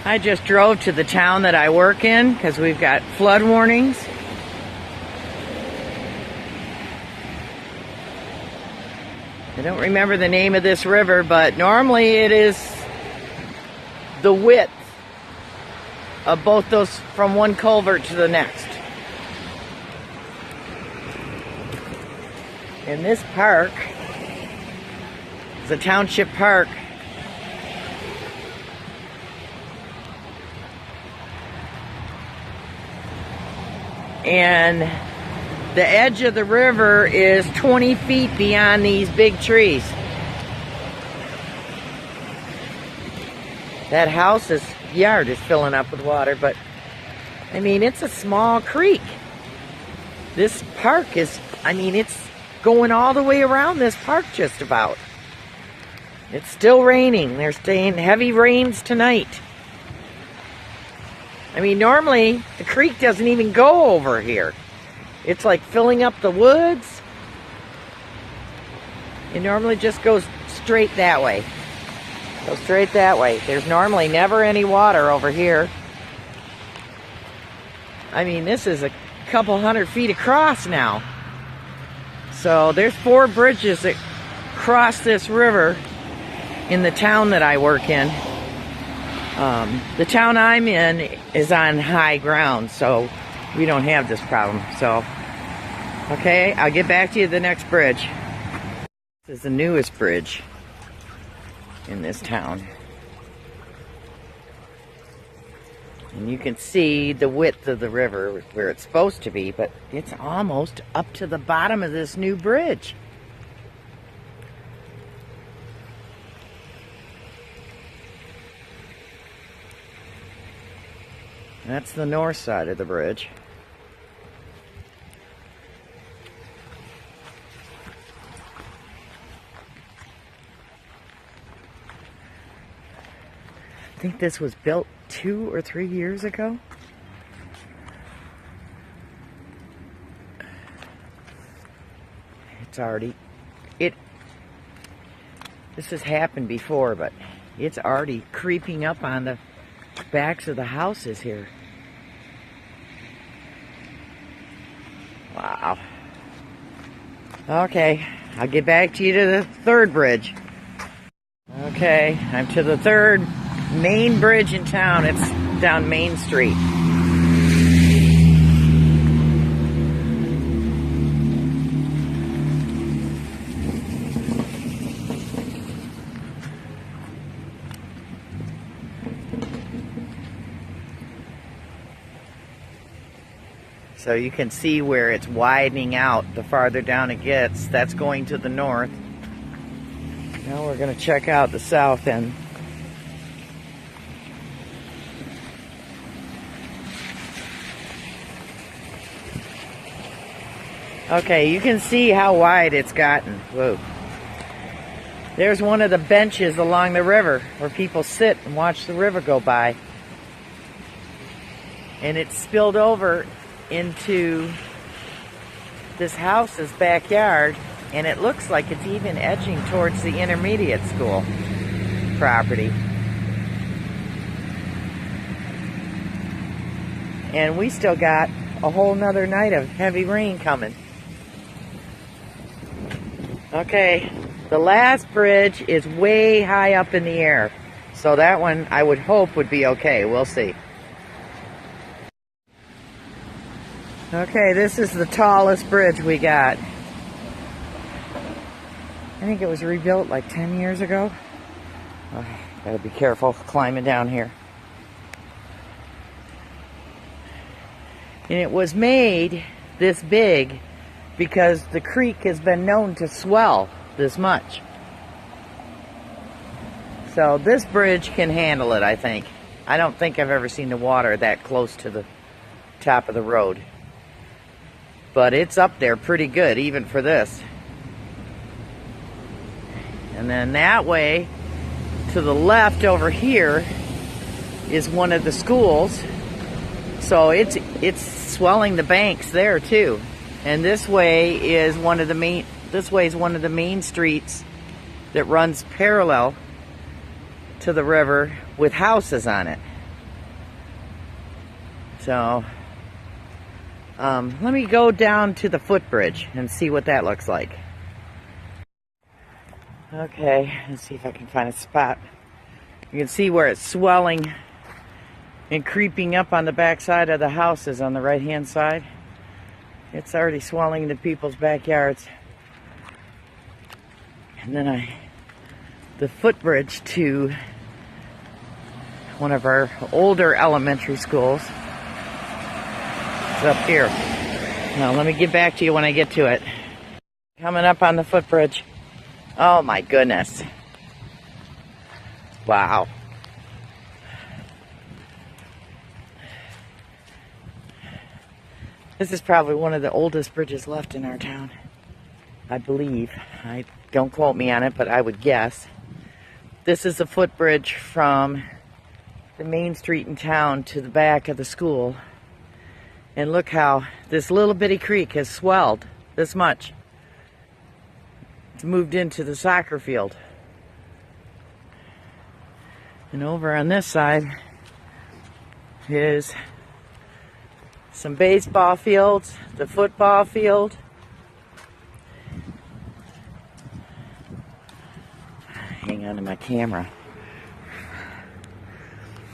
I just drove to the town that I work in because we've got flood warnings. I don't remember the name of this river, but normally it is the width of both those from one culvert to the next. And this park is a township park. And the edge of the river is 20 feet beyond these big trees. That house's yard is filling up with water, but I mean, it's a small creek. This park is, I mean, it's going all the way around this park just about. It's still raining. They're staying heavy rains tonight. I mean, normally the creek doesn't even go over here. It's like filling up the woods. It normally just goes straight that way. Go straight that way. There's normally never any water over here. I mean, this is a couple hundred feet across now. So there's 4 bridges that cross this river in the town that I work in. The town I'm in is on high ground, so we don't have this problem. So, okay, I'll get back to you at the next bridge. This is the newest bridge in this town. And you can see the width of the river where it's supposed to be, but it's almost up to the bottom of this new bridge. That's the north side of the bridge. I think this was built 2 or 3 years ago. It's already, this has happened before, but it's already creeping up on the backs of the houses here. Wow. Okay, I'll get back to you to the 3rd bridge. Okay, I'm to the 3rd main bridge in town. It's down Main Street. So you can see where it's widening out the farther down it gets. That's going to the north. Now we're going to check out the south end. Okay, you can see how wide it's gotten. Whoa. There's one of the benches along the river where people sit and watch the river go by. And it's spilled over into this house's backyard, and it looks like it's even edging towards the intermediate school property. And we still got a whole nother night of heavy rain coming. Okay, the last bridge is way high up in the air, so that one I would hope would be okay. We'll see. Okay, this is the tallest bridge we got. I think it was rebuilt like 10 years ago. Oh, gotta be careful climbing down here. And it was made this big because the creek has been known to swell this much. So this bridge can handle it, I think. I don't think I've ever seen the water that close to the top of the road. But it's up there pretty good, even for this. And then that way, to the left over here, is one of the schools. So it's swelling the banks there too. And this way is one of the main streets that runs parallel to the river with houses on it. So, let me go down to the footbridge and see what that looks like. Okay, let's see if I can find a spot. You can see where it's swelling and creeping up on the back side of the houses on the right hand side. It's already swelling into people's backyards. And then the footbridge to one of our older elementary schools is up here. Now let me get back to you when I get to it. Coming up on the footbridge. Oh my goodness. Wow. This is probably one of the oldest bridges left in our town, I believe. Don't quote me on it, but I would guess. This is a footbridge from the main street in town to the back of the school. And look how this little bitty creek has swelled this much. It's moved into the soccer field. And over on this side is some baseball fields, the football field. Hang on to my camera.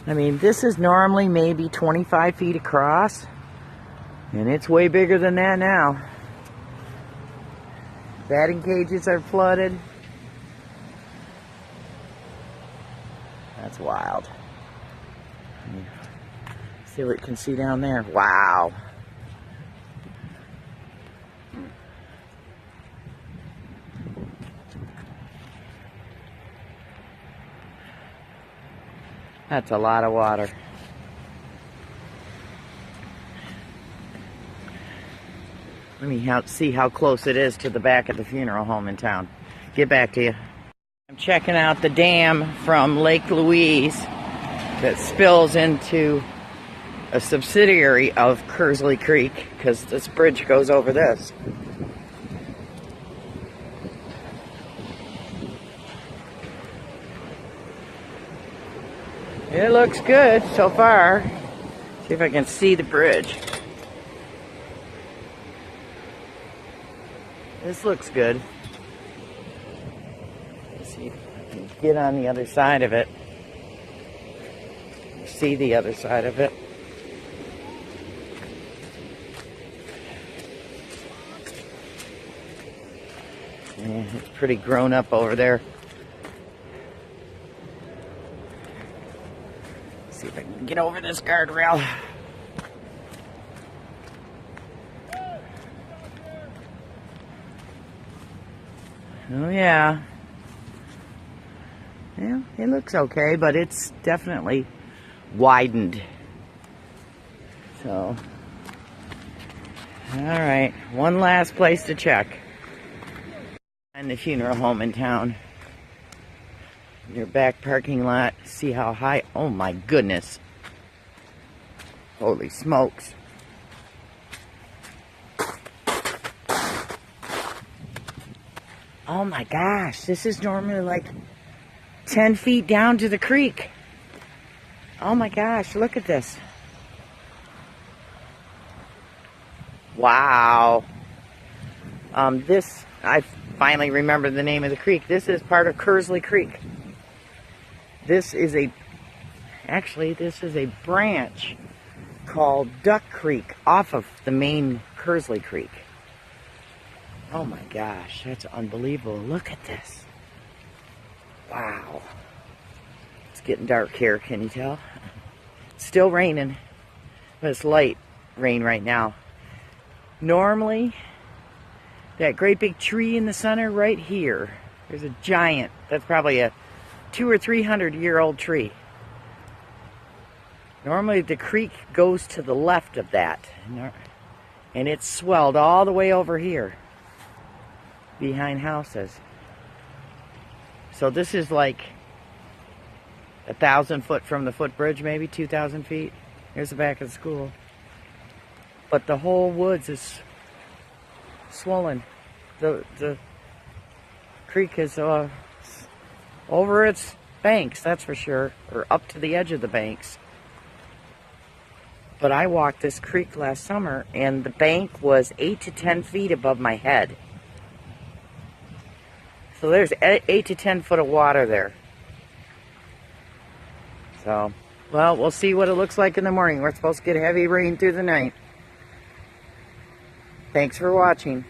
I mean, this is normally maybe 25 feet across, and it's way bigger than that now. Batting cages are flooded. That's wild. See what you can see down there. Wow. That's a lot of water. Let me see how close it is to the back of the funeral home in town. Get back to you. I'm checking out the dam from Lake Louise that spills into a subsidiary of Kearsley Creek, because this bridge goes over this. It looks good so far. See if I can see the bridge. This looks good. Let's see if I can get on the other side of it. See the other side of it. Yeah, it's pretty grown up over there. Let's see if I can get over this guardrail. Oh yeah. Yeah, it looks okay, but it's definitely widened. So, alright, one last place to check. And the funeral home in town. Your back parking lot. See how high? Oh my goodness. Holy smokes. Oh my gosh. This is normally like 10 feet down to the creek. Oh my gosh. Look at this. Wow. I finally remember the name of the creek. This is part of Kearsley Creek. This is a branch called Duck Creek off of the main Kearsley Creek. Oh my gosh, that's unbelievable. Look at this. Wow. It's getting dark here, can you tell? It's still raining, but it's light rain right now. Normally, that great big tree in the center right here, there's a giant, that's probably a 200 or 300 year old tree. Normally the creek goes to the left of that, and it's swelled all the way over here behind houses. So this is like 1,000 foot from the footbridge, maybe 2,000 feet. Here's the back of the school. But the whole woods is swollen. The creek is over its banks, that's for sure, or up to the edge of the banks. But I walked this creek last summer and the bank was 8 to 10 feet above my head. So there's 8 to 10 foot of water there. So, well, we'll see what it looks like in the morning. We're supposed to get heavy rain through the night. Thanks for watching.